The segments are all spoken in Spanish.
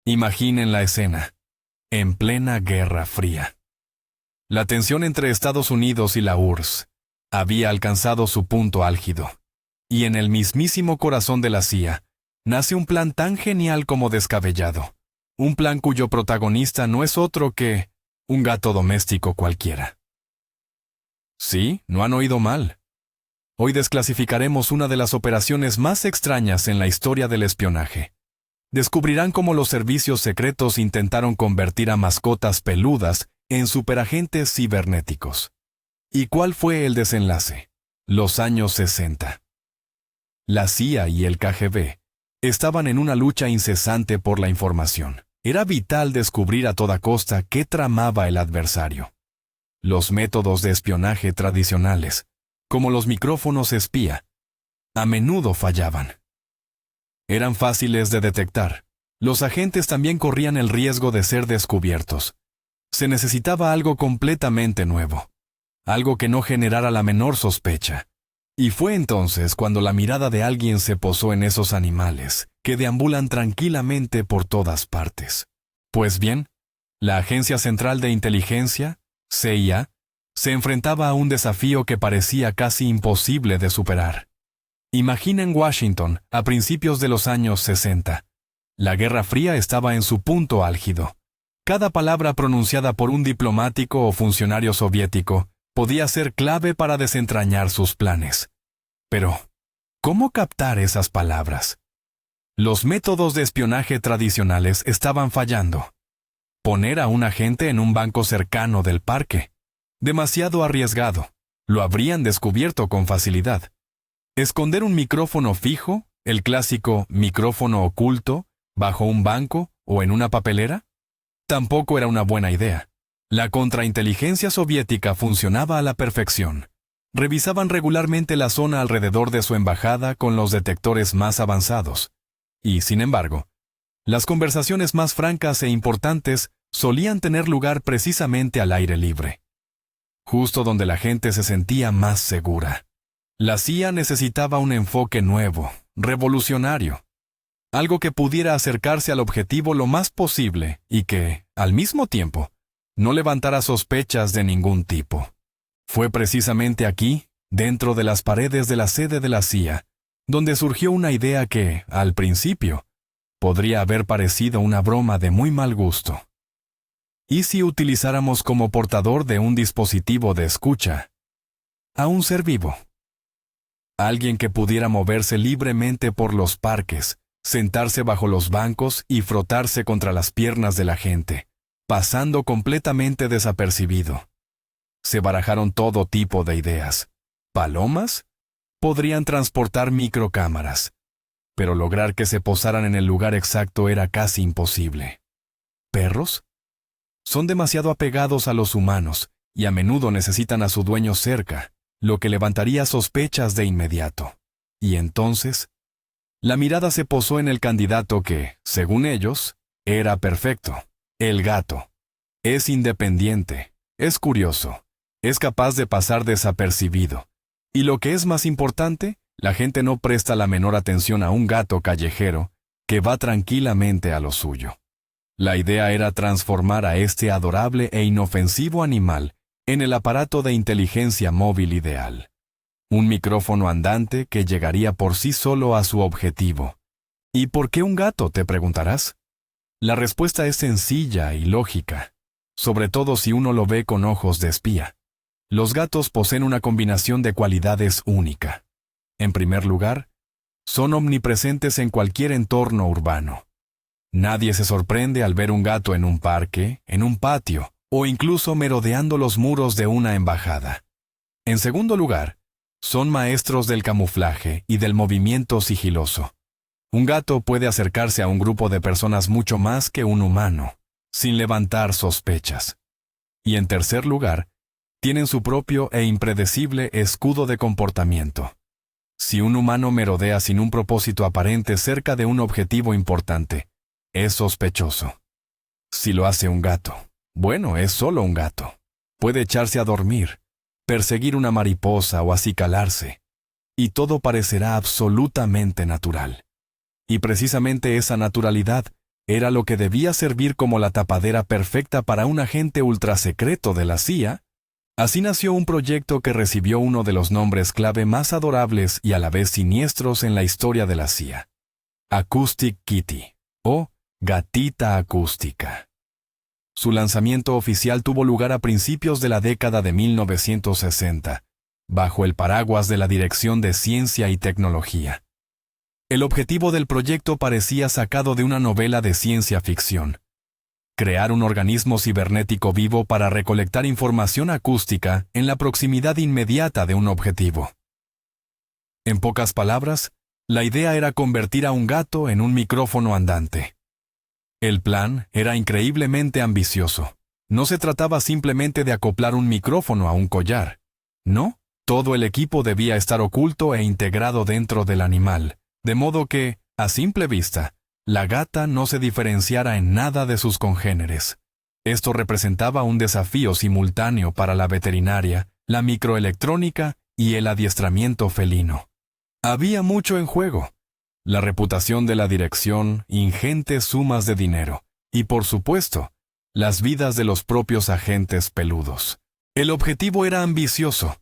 Imaginen la escena, en plena Guerra Fría. La tensión entre Estados Unidos y la URSS había alcanzado su punto álgido, y en el mismísimo corazón de la CIA nace un plan tan genial como descabellado, un plan cuyo protagonista no es otro que un gato doméstico cualquiera. Sí, no han oído mal. Hoy desclasificaremos una de las operaciones más extrañas en la historia del espionaje. Descubrirán cómo los servicios secretos intentaron convertir a mascotas peludas en superagentes cibernéticos. ¿Y cuál fue el desenlace? Los años 60. La CIA y el KGB estaban en una lucha incesante por la información. Era vital descubrir a toda costa qué tramaba el adversario. Los métodos de espionaje tradicionales, como los micrófonos espía, a menudo fallaban. Eran fáciles de detectar. Los agentes también corrían el riesgo de ser descubiertos. Se necesitaba algo completamente nuevo, algo que no generara la menor sospecha. Y fue entonces cuando la mirada de alguien se posó en esos animales, que deambulan tranquilamente por todas partes. Pues bien, la Agencia Central de Inteligencia, CIA, se enfrentaba a un desafío que parecía casi imposible de superar. Imaginen Washington a principios de los años 60. La Guerra Fría estaba en su punto álgido. Cada palabra pronunciada por un diplomático o funcionario soviético podía ser clave para desentrañar sus planes. Pero, ¿cómo captar esas palabras? Los métodos de espionaje tradicionales estaban fallando. Poner a un agente en un banco cercano del parque. Demasiado arriesgado. Lo habrían descubierto con facilidad. Esconder un micrófono fijo, el clásico micrófono oculto, bajo un banco o en una papelera, tampoco era una buena idea. La contrainteligencia soviética funcionaba a la perfección. Revisaban regularmente la zona alrededor de su embajada con los detectores más avanzados. Y, sin embargo, las conversaciones más francas e importantes solían tener lugar precisamente al aire libre, justo donde la gente se sentía más segura. La CIA necesitaba un enfoque nuevo, revolucionario, algo que pudiera acercarse al objetivo lo más posible y que, al mismo tiempo, no levantara sospechas de ningún tipo. Fue precisamente aquí, dentro de las paredes de la sede de la CIA, donde surgió una idea que, al principio, podría haber parecido una broma de muy mal gusto. ¿Y si utilizáramos como portador de un dispositivo de escucha a un ser vivo? Alguien que pudiera moverse libremente por los parques, sentarse bajo los bancos y frotarse contra las piernas de la gente, pasando completamente desapercibido. Se barajaron todo tipo de ideas. ¿Palomas? Podrían transportar microcámaras, pero lograr que se posaran en el lugar exacto era casi imposible. ¿Perros? Son demasiado apegados a los humanos y a menudo necesitan a su dueño cerca, lo que levantaría sospechas de inmediato. Y entonces, la mirada se posó en el candidato que, según ellos, era perfecto. El gato. Es independiente, es curioso, es capaz de pasar desapercibido. Y lo que es más importante, la gente no presta la menor atención a un gato callejero que va tranquilamente a lo suyo. La idea era transformar a este adorable e inofensivo animal en el aparato de inteligencia móvil ideal. Un micrófono andante que llegaría por sí solo a su objetivo. ¿Y por qué un gato?, te preguntarás. La respuesta es sencilla y lógica, sobre todo si uno lo ve con ojos de espía. Los gatos poseen una combinación de cualidades única. En primer lugar, son omnipresentes en cualquier entorno urbano. Nadie se sorprende al ver un gato en un parque, en un patio, o incluso merodeando los muros de una embajada. En segundo lugar, son maestros del camuflaje y del movimiento sigiloso. Un gato puede acercarse a un grupo de personas mucho más que un humano, sin levantar sospechas. Y en tercer lugar, tienen su propio e impredecible escudo de comportamiento. Si un humano merodea sin un propósito aparente cerca de un objetivo importante, es sospechoso. Si lo hace un gato, bueno, es solo un gato. Puede echarse a dormir, perseguir una mariposa o acicalarse, y todo parecerá absolutamente natural. Y precisamente esa naturalidad era lo que debía servir como la tapadera perfecta para un agente ultrasecreto de la CIA, así nació un proyecto que recibió uno de los nombres clave más adorables y a la vez siniestros en la historia de la CIA: Acoustic Kitty, o Gatita Acústica. Su lanzamiento oficial tuvo lugar a principios de la década de 1960, bajo el paraguas de la Dirección de Ciencia y Tecnología. El objetivo del proyecto parecía sacado de una novela de ciencia ficción: crear un organismo cibernético vivo para recolectar información acústica en la proximidad inmediata de un objetivo. En pocas palabras, la idea era convertir a un gato en un micrófono andante. El plan era increíblemente ambicioso. No se trataba simplemente de acoplar un micrófono a un collar. No, todo el equipo debía estar oculto e integrado dentro del animal, de modo que, a simple vista, la gata no se diferenciara en nada de sus congéneres. Esto representaba un desafío simultáneo para la veterinaria, la microelectrónica y el adiestramiento felino. Había mucho en juego: la reputación de la dirección, ingentes sumas de dinero, y por supuesto, las vidas de los propios agentes peludos. El objetivo era ambicioso: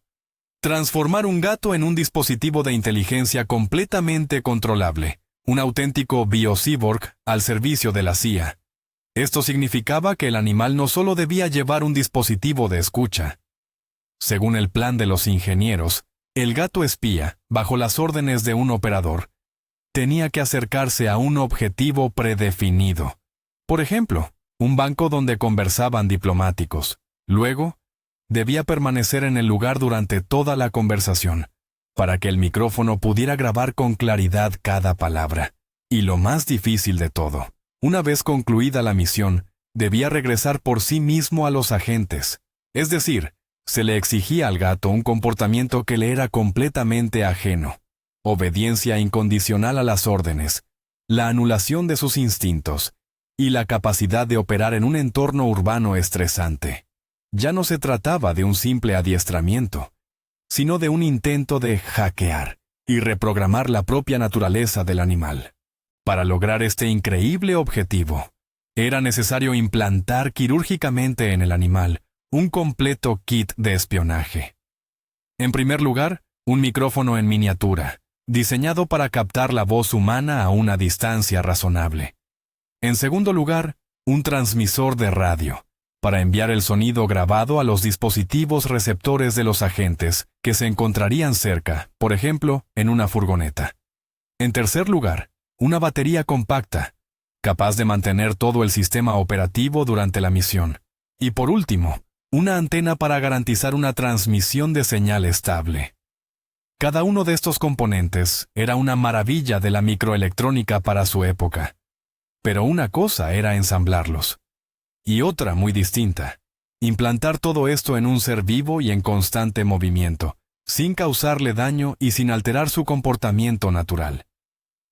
transformar un gato en un dispositivo de inteligencia completamente controlable, un auténtico biocyborg al servicio de la CIA. Esto significaba que el animal no solo debía llevar un dispositivo de escucha. Según el plan de los ingenieros, el gato espía, bajo las órdenes de un operador, tenía que acercarse a un objetivo predefinido. Por ejemplo, un banco donde conversaban diplomáticos. Luego, debía permanecer en el lugar durante toda la conversación, para que el micrófono pudiera grabar con claridad cada palabra. Y lo más difícil de todo, una vez concluida la misión, debía regresar por sí mismo a los agentes. Es decir, se le exigía al gato un comportamiento que le era completamente ajeno: obediencia incondicional a las órdenes, la anulación de sus instintos, y la capacidad de operar en un entorno urbano estresante. Ya no se trataba de un simple adiestramiento, sino de un intento de hackear y reprogramar la propia naturaleza del animal. Para lograr este increíble objetivo, era necesario implantar quirúrgicamente en el animal un completo kit de espionaje. En primer lugar, un micrófono en miniatura, diseñado para captar la voz humana a una distancia razonable. En segundo lugar, un transmisor de radio, para enviar el sonido grabado a los dispositivos receptores de los agentes que se encontrarían cerca, por ejemplo, en una furgoneta. En tercer lugar, una batería compacta, capaz de mantener todo el sistema operativo durante la misión. Y por último, una antena para garantizar una transmisión de señal estable. Cada uno de estos componentes era una maravilla de la microelectrónica para su época. Pero una cosa era ensamblarlos, y otra muy distinta: implantar todo esto en un ser vivo y en constante movimiento, sin causarle daño y sin alterar su comportamiento natural.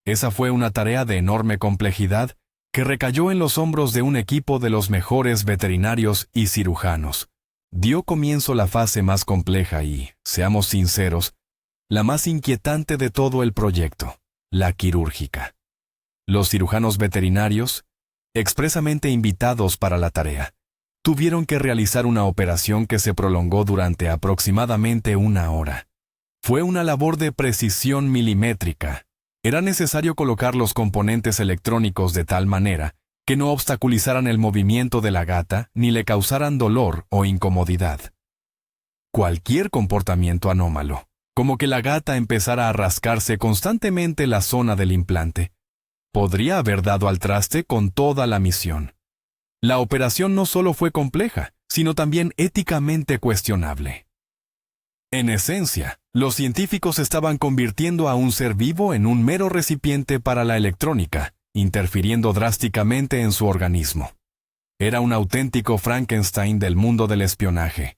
Esa fue una tarea de enorme complejidad que recayó en los hombros de un equipo de los mejores veterinarios y cirujanos. Dio comienzo la fase más compleja y, seamos sinceros, la más inquietante de todo el proyecto: la quirúrgica. Los cirujanos veterinarios, expresamente invitados para la tarea, tuvieron que realizar una operación que se prolongó durante aproximadamente 1 hora. Fue una labor de precisión milimétrica. Era necesario colocar los componentes electrónicos de tal manera que no obstaculizaran el movimiento de la gata ni le causaran dolor o incomodidad. Cualquier comportamiento anómalo, como que la gata empezara a rascarse constantemente la zona del implante, podría haber dado al traste con toda la misión. La operación no solo fue compleja, sino también éticamente cuestionable. En esencia, los científicos estaban convirtiendo a un ser vivo en un mero recipiente para la electrónica, interfiriendo drásticamente en su organismo. Era un auténtico Frankenstein del mundo del espionaje,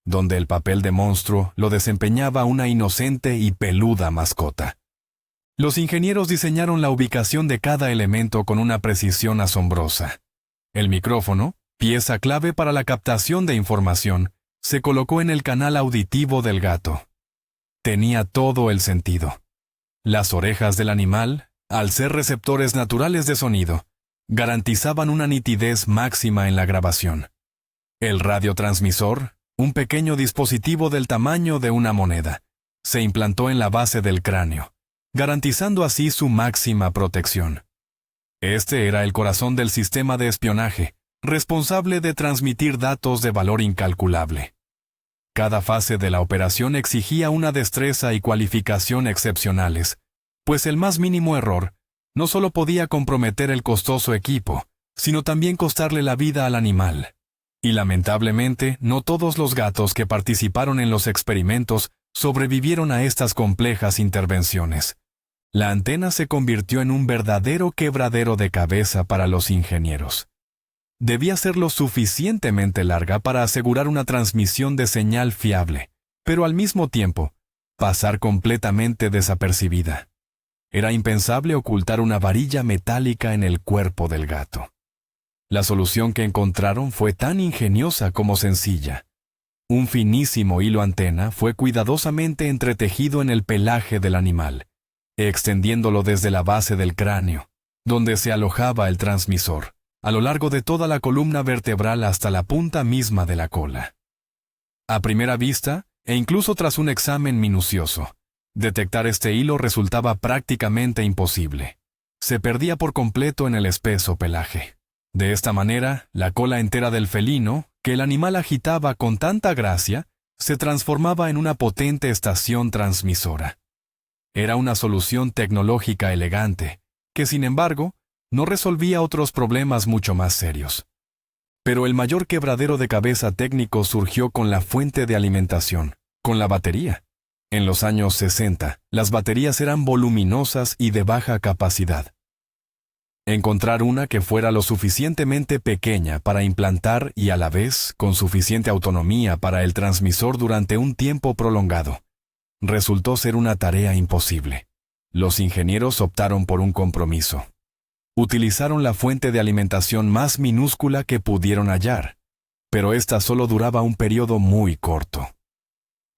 donde el papel de monstruo lo desempeñaba una inocente y peluda mascota. Los ingenieros diseñaron la ubicación de cada elemento con una precisión asombrosa. El micrófono, pieza clave para la captación de información, se colocó en el canal auditivo del gato. Tenía todo el sentido. Las orejas del animal, al ser receptores naturales de sonido, garantizaban una nitidez máxima en la grabación. El radiotransmisor, un pequeño dispositivo del tamaño de una moneda, se implantó en la base del cráneo, garantizando así su máxima protección. Este era el corazón del sistema de espionaje, responsable de transmitir datos de valor incalculable. Cada fase de la operación exigía una destreza y cualificación excepcionales, pues el más mínimo error no solo podía comprometer el costoso equipo, sino también costarle la vida al animal. Y lamentablemente, no todos los gatos que participaron en los experimentos sobrevivieron a estas complejas intervenciones. La antena se convirtió en un verdadero quebradero de cabeza para los ingenieros. Debía ser lo suficientemente larga para asegurar una transmisión de señal fiable, pero al mismo tiempo, pasar completamente desapercibida. Era impensable ocultar una varilla metálica en el cuerpo del gato. La solución que encontraron fue tan ingeniosa como sencilla. Un finísimo hilo antena fue cuidadosamente entretejido en el pelaje del animal, extendiéndolo desde la base del cráneo, donde se alojaba el transmisor, a lo largo de toda la columna vertebral hasta la punta misma de la cola. A primera vista, e incluso tras un examen minucioso, detectar este hilo resultaba prácticamente imposible. Se perdía por completo en el espeso pelaje. De esta manera, la cola entera del felino, que el animal agitaba con tanta gracia, se transformaba en una potente estación transmisora. Era una solución tecnológica elegante, que sin embargo, no resolvía otros problemas mucho más serios. Pero el mayor quebradero de cabeza técnico surgió con la fuente de alimentación, con la batería. En los años 60, las baterías eran voluminosas y de baja capacidad. Encontrar una que fuera lo suficientemente pequeña para implantar y a la vez con suficiente autonomía para el transmisor durante un tiempo prolongado resultó ser una tarea imposible. Los ingenieros optaron por un compromiso. Utilizaron la fuente de alimentación más minúscula que pudieron hallar, pero esta solo duraba un periodo muy corto.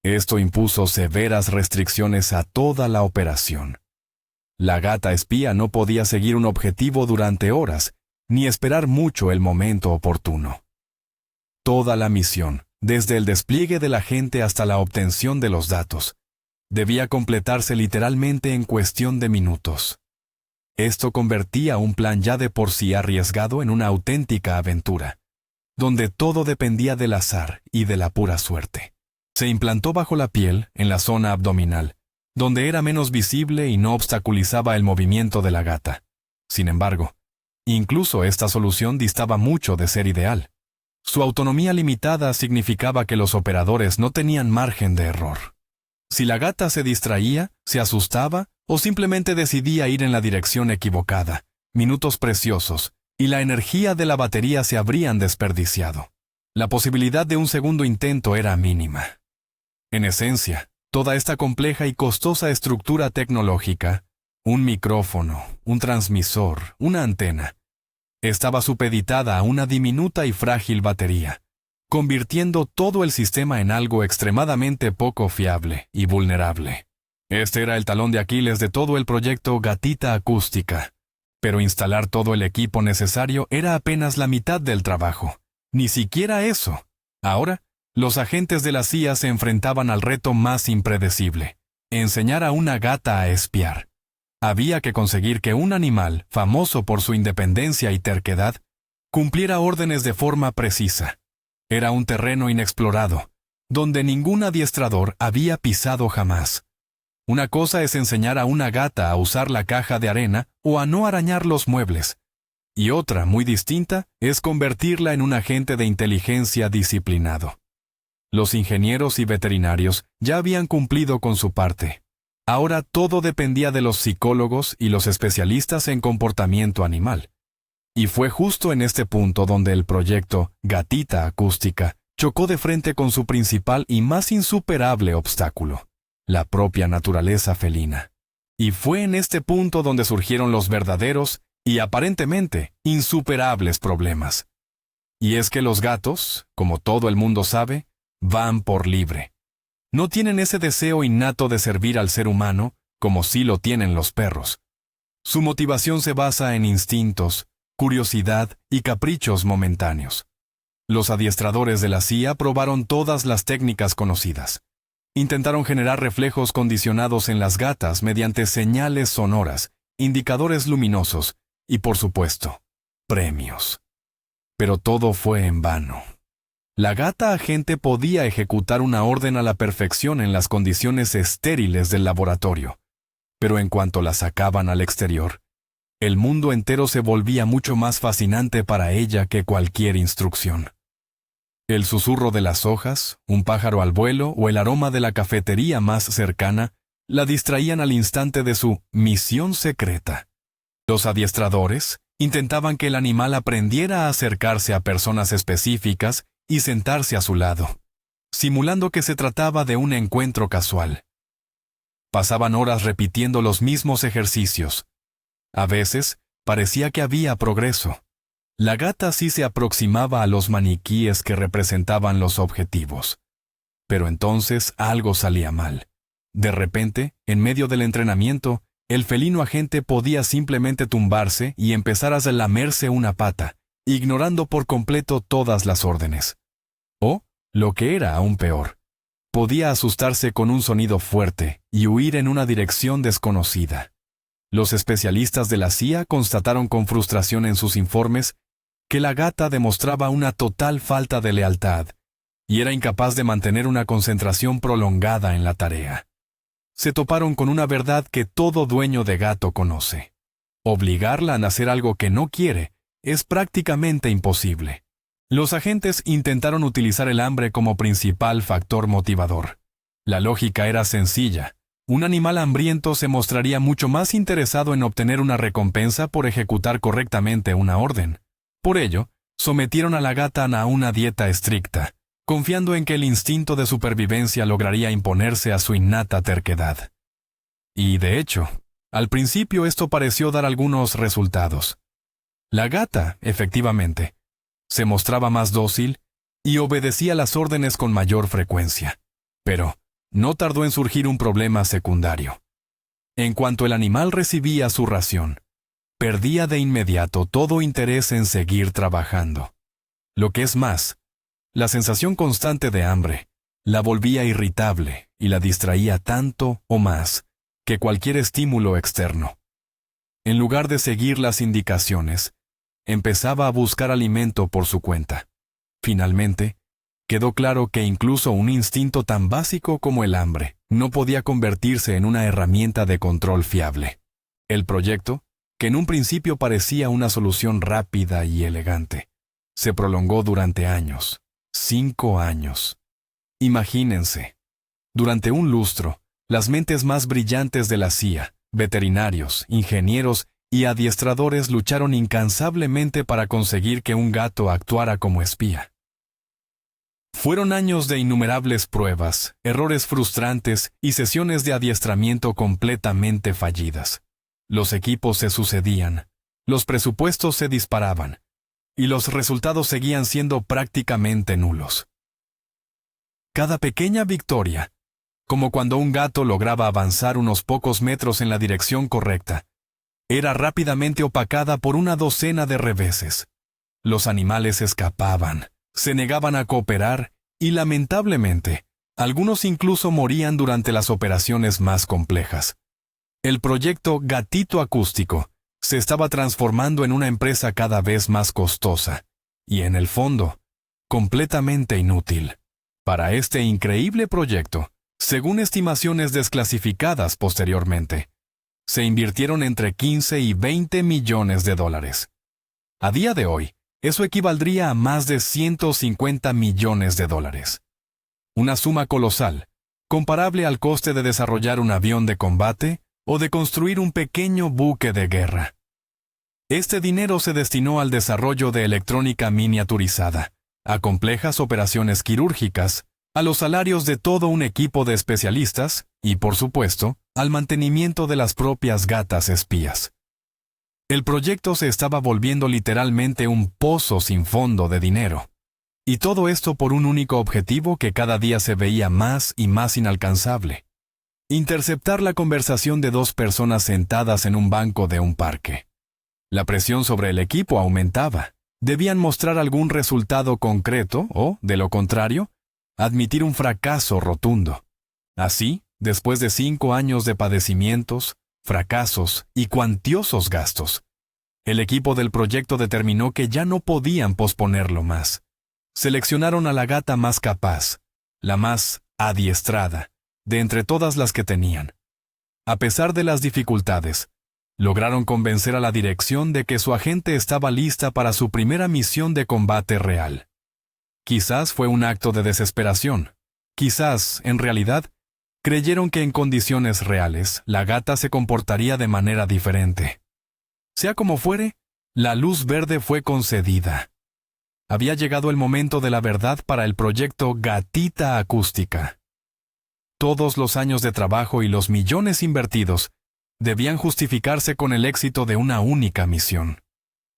Esto impuso severas restricciones a toda la operación. La gata espía no podía seguir un objetivo durante horas, ni esperar mucho el momento oportuno. Toda la misión, desde el despliegue del agente hasta la obtención de los datos, debía completarse literalmente en cuestión de minutos. Esto convertía un plan ya de por sí arriesgado en una auténtica aventura, donde todo dependía del azar y de la pura suerte. Se implantó bajo la piel, en la zona abdominal, donde era menos visible y no obstaculizaba el movimiento de la gata. Sin embargo, incluso esta solución distaba mucho de ser ideal. Su autonomía limitada significaba que los operadores no tenían margen de error. Si la gata se distraía, se asustaba o simplemente decidía ir en la dirección equivocada, minutos preciosos y la energía de la batería se habrían desperdiciado. La posibilidad de un segundo intento era mínima. En esencia, toda esta compleja y costosa estructura tecnológica, un micrófono, un transmisor, una antena, estaba supeditada a una diminuta y frágil batería, convirtiendo todo el sistema en algo extremadamente poco fiable y vulnerable. Este era el talón de Aquiles de todo el proyecto Gatita Acústica, pero instalar todo el equipo necesario era apenas la mitad del trabajo. Ni siquiera eso. Ahora, los agentes de la CIA se enfrentaban al reto más impredecible: enseñar a una gata a espiar. Había que conseguir que un animal, famoso por su independencia y terquedad, cumpliera órdenes de forma precisa. Era un terreno inexplorado, donde ningún adiestrador había pisado jamás. Una cosa es enseñar a una gata a usar la caja de arena o a no arañar los muebles, y otra, muy distinta, es convertirla en un agente de inteligencia disciplinado. Los ingenieros y veterinarios ya habían cumplido con su parte. Ahora todo dependía de los psicólogos y los especialistas en comportamiento animal. Y fue justo en este punto donde el proyecto Gatita Acústica chocó de frente con su principal y más insuperable obstáculo: la propia naturaleza felina. Y fue en este punto donde surgieron los verdaderos y aparentemente insuperables problemas. Y es que los gatos, como todo el mundo sabe, van por libre. No tienen ese deseo innato de servir al ser humano, como sí lo tienen los perros. Su motivación se basa en instintos, curiosidad y caprichos momentáneos. Los adiestradores de la CIA probaron todas las técnicas conocidas. Intentaron generar reflejos condicionados en las gatas mediante señales sonoras, indicadores luminosos y, por supuesto, premios. Pero todo fue en vano. La gata agente podía ejecutar una orden a la perfección en las condiciones estériles del laboratorio, pero en cuanto la sacaban al exterior, el mundo entero se volvía mucho más fascinante para ella que cualquier instrucción. El susurro de las hojas, un pájaro al vuelo o el aroma de la cafetería más cercana la distraían al instante de su misión secreta. Los adiestradores intentaban que el animal aprendiera a acercarse a personas específicas y sentarse a su lado, simulando que se trataba de un encuentro casual. Pasaban horas repitiendo los mismos ejercicios. A veces, parecía que había progreso. La gata sí se aproximaba a los maniquíes que representaban los objetivos. Pero entonces algo salía mal. De repente, en medio del entrenamiento, el felino agente podía simplemente tumbarse y empezar a lamerse una pata, ignorando por completo todas las órdenes. O, lo que era aún peor, podía asustarse con un sonido fuerte y huir en una dirección desconocida. Los especialistas de la CIA constataron con frustración en sus informes que la gata demostraba una total falta de lealtad y era incapaz de mantener una concentración prolongada en la tarea. Se toparon con una verdad que todo dueño de gato conoce. Obligarla a hacer algo que no quiere es prácticamente imposible. Los agentes intentaron utilizar el hambre como principal factor motivador. La lógica era sencilla. Un animal hambriento se mostraría mucho más interesado en obtener una recompensa por ejecutar correctamente una orden. Por ello, sometieron a la gata a una dieta estricta, confiando en que el instinto de supervivencia lograría imponerse a su innata terquedad. Y, de hecho, al principio esto pareció dar algunos resultados. La gata, efectivamente, se mostraba más dócil y obedecía las órdenes con mayor frecuencia. Pero no tardó en surgir un problema secundario. En cuanto el animal recibía su ración, perdía de inmediato todo interés en seguir trabajando. Lo que es más, la sensación constante de hambre la volvía irritable y la distraía tanto o más que cualquier estímulo externo. En lugar de seguir las indicaciones, empezaba a buscar alimento por su cuenta. Finalmente, quedó claro que incluso un instinto tan básico como el hambre no podía convertirse en una herramienta de control fiable. El proyecto, que en un principio parecía una solución rápida y elegante, se prolongó durante años. 5 años. Imagínense. Durante un lustro, las mentes más brillantes de la CIA, veterinarios, ingenieros y adiestradores lucharon incansablemente para conseguir que un gato actuara como espía. Fueron años de innumerables pruebas, errores frustrantes y sesiones de adiestramiento completamente fallidas. Los equipos se sucedían, los presupuestos se disparaban, y los resultados seguían siendo prácticamente nulos. Cada pequeña victoria, como cuando un gato lograba avanzar unos pocos metros en la dirección correcta, era rápidamente opacada por una docena de reveses. Los animales escapaban, se negaban a cooperar y, lamentablemente, algunos incluso morían durante las operaciones más complejas. El proyecto Gatito Acústico se estaba transformando en una empresa cada vez más costosa y, en el fondo, completamente inútil. Para este increíble proyecto, según estimaciones desclasificadas posteriormente, se invirtieron entre 15 y 20 millones de dólares. A día de hoy, eso equivaldría a más de 150 millones de dólares. Una suma colosal, comparable al coste de desarrollar un avión de combate o de construir un pequeño buque de guerra. Este dinero se destinó al desarrollo de electrónica miniaturizada, a complejas operaciones quirúrgicas, a los salarios de todo un equipo de especialistas y, por supuesto, al mantenimiento de las propias gatas espías. El proyecto se estaba volviendo literalmente un pozo sin fondo de dinero. Y todo esto por un único objetivo que cada día se veía más y más inalcanzable: interceptar la conversación de 2 personas sentadas en un banco de un parque. La presión sobre el equipo aumentaba. Debían mostrar algún resultado concreto o, de lo contrario, admitir un fracaso rotundo. Así, después de 5 años de padecimientos, fracasos y cuantiosos gastos, el equipo del proyecto determinó que ya no podían posponerlo más. Seleccionaron a la gata más capaz, la más adiestrada, de entre todas las que tenían. A pesar de las dificultades, lograron convencer a la dirección de que su agente estaba lista para su primera misión de combate real. Quizás fue un acto de desesperación. Quizás, en realidad, creyeron que en condiciones reales, la gata se comportaría de manera diferente. Sea como fuere, la luz verde fue concedida. Había llegado el momento de la verdad para el proyecto Gatita Acústica. Todos los años de trabajo y los millones invertidos debían justificarse con el éxito de una única misión.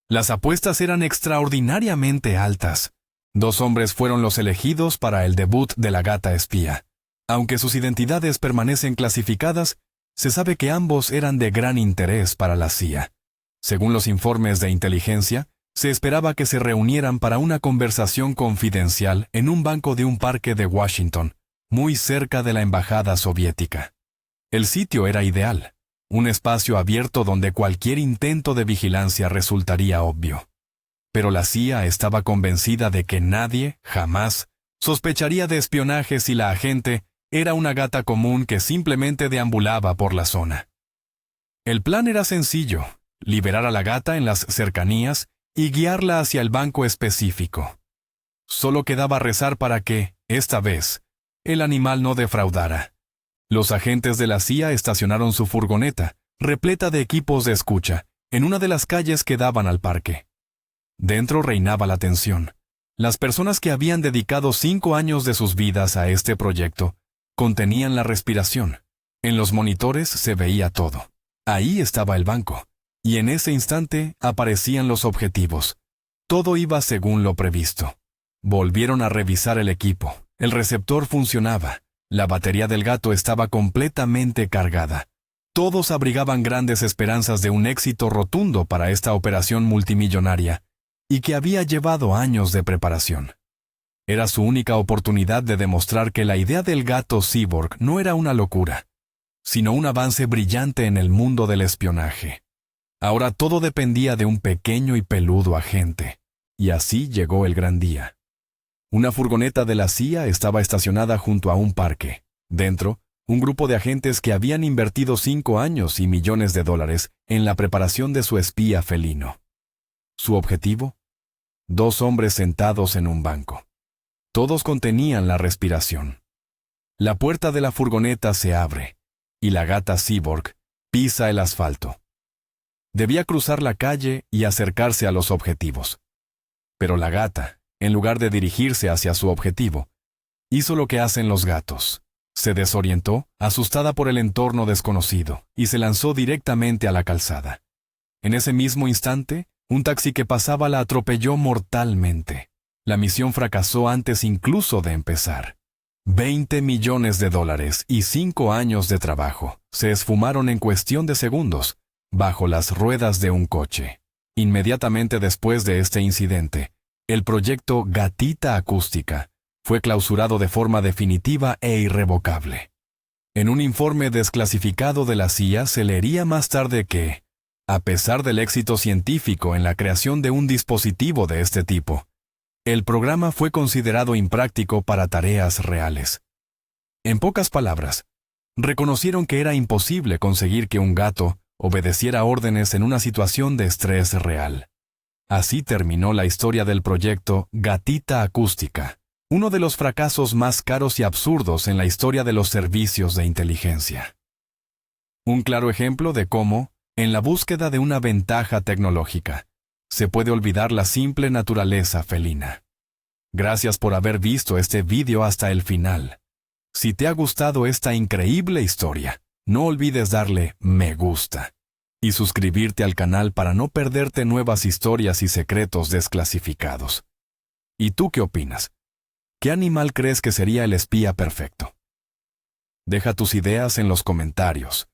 Las apuestas eran extraordinariamente altas. 2 hombres fueron los elegidos para el debut de la gata espía. Aunque sus identidades permanecen clasificadas, se sabe que ambos eran de gran interés para la CIA. Según los informes de inteligencia, se esperaba que se reunieran para una conversación confidencial en un banco de un parque de Washington, muy cerca de la embajada soviética. El sitio era ideal, un espacio abierto donde cualquier intento de vigilancia resultaría obvio. Pero la CIA estaba convencida de que nadie, jamás, sospecharía de espionaje si la agente era una gata común que simplemente deambulaba por la zona. El plan era sencillo: liberar a la gata en las cercanías y guiarla hacia el banco específico. Solo quedaba rezar para que, esta vez, el animal no defraudara. Los agentes de la CIA estacionaron su furgoneta, repleta de equipos de escucha, en una de las calles que daban al parque. Dentro reinaba la tensión. Las personas que habían dedicado 5 años de sus vidas a este proyecto contenían la respiración. En los monitores se veía todo. Ahí estaba el banco. Y en ese instante aparecían los objetivos. Todo iba según lo previsto. Volvieron a revisar el equipo. El receptor funcionaba. La batería del gato estaba completamente cargada. Todos abrigaban grandes esperanzas de un éxito rotundo para esta operación multimillonaria, y que había llevado años de preparación. Era su única oportunidad de demostrar que la idea del gato cyborg no era una locura, sino un avance brillante en el mundo del espionaje. Ahora todo dependía de un pequeño y peludo agente, y así llegó el gran día. Una furgoneta de la CIA estaba estacionada junto a un parque. Dentro, un grupo de agentes que habían invertido 5 años y millones de dólares en la preparación de su espía felino. ¿Su objetivo? 2 hombres sentados en un banco. Todos contenían la respiración. La puerta de la furgoneta se abre, y la gata cyborg pisa el asfalto. Debía cruzar la calle y acercarse a los objetivos. Pero la gata, en lugar de dirigirse hacia su objetivo, hizo lo que hacen los gatos. Se desorientó, asustada por el entorno desconocido, y se lanzó directamente a la calzada. En ese mismo instante, un taxi que pasaba la atropelló mortalmente. La misión fracasó antes incluso de empezar. 20 millones de dólares y 5 años de trabajo se esfumaron en cuestión de segundos, bajo las ruedas de un coche. Inmediatamente después de este incidente, el proyecto Gatita Acústica fue clausurado de forma definitiva e irrevocable. En un informe desclasificado de la CIA se leería más tarde que, a pesar del éxito científico en la creación de un dispositivo de este tipo, el programa fue considerado impráctico para tareas reales. En pocas palabras, reconocieron que era imposible conseguir que un gato obedeciera órdenes en una situación de estrés real. Así terminó la historia del proyecto Gatita Acústica, uno de los fracasos más caros y absurdos en la historia de los servicios de inteligencia. Un claro ejemplo de cómo, en la búsqueda de una ventaja tecnológica, se puede olvidar la simple naturaleza felina. Gracias por haber visto este vídeo hasta el final. Si te ha gustado esta increíble historia, no olvides darle me gusta y suscribirte al canal para no perderte nuevas historias y secretos desclasificados. ¿Y tú qué opinas? ¿Qué animal crees que sería el espía perfecto? Deja tus ideas en los comentarios.